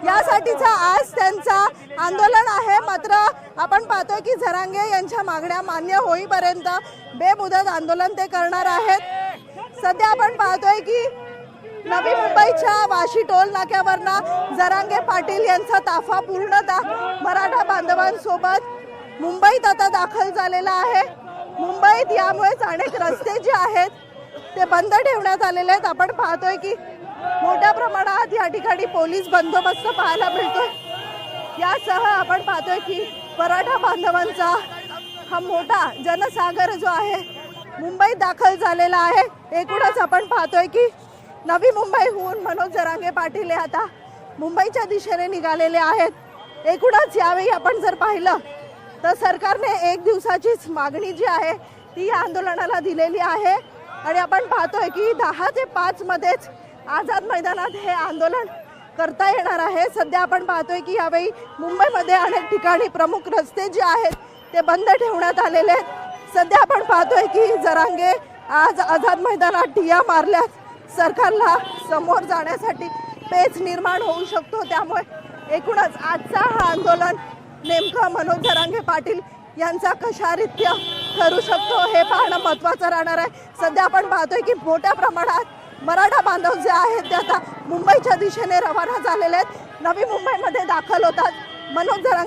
यासाठीचा आज त्यांचा आंदोलन आहे। मात्र आपण पाहतोय की जरांगे यांच्या मागण्या मान्य होईपर्यंत बेमुदत आंदोलन ते करणार आहेत। सध्या आपण पाहतोय की नवी मुंबईच्या वाशी टोल नाक्यावरनं जरांगे पाटील यांचा ताफा पूर्णतः मराठा बांधवांसोबत मुंबईत आता दाखल झालेला आहे। मुंबईत यामुळेच अनेक रस्ते जे आहेत ते बंद ठेवण्यात आलेले आहेत। आपण पाहतोय की मोठ्या प्रमाणात या ठिकाणी पोलीस बंदोबस्त पाहायला मिळतोय। यासह आपण पाहतोय की मराठा बांधवांचा हा मोठा जनसागर जो आहे मुंबईत दाखल झालेला आहे। एकूणच आपण पाहतोय की नवी मुंबईहून मनोज जरांगे पाटील हे आता मुंबईच्या दिशेने निघालेले आहेत। एकूणच यावेळी आपण जर पाहिलं तर सरकारने एक दिवसाचीच मागणी जी आहे ती या आंदोलनाला दिलेली आहे आणि आपण पाहतोय की 10 ते 5 मध्येच आझाद मैदानात हे आंदोलन करता येणार आहे। सध्या आपण पाहतोय की यावेळी मुंबईमध्ये अनेक ठिकाणी प्रमुख रस्ते जे आहेत ते बंद ठेवण्यात आलेले आहेत। सध्या आपण पाहतोय की जरांगे आज आझाद मैदानात ठिय्या मारल्यास सरकारला समोर जाण्यासाठी पेच निर्माण होऊ शकतो। त्यामुळे एकूणच आजचा हा आंदोलन नेमका मनोज जरांगे पाटील यांचा कशारीत्या ठरू शकतो हे पाहणं महत्त्वाचं राहणार आहे। सध्या आपण पाहतोय की मोठ्या प्रमाणात मराठा बांधव जे आहेत ते आता मुंबईच्या दिशेने रवाना झालेले आहेत, नवी मुंबईमध्ये दाखल होतात। मनोज जरांगे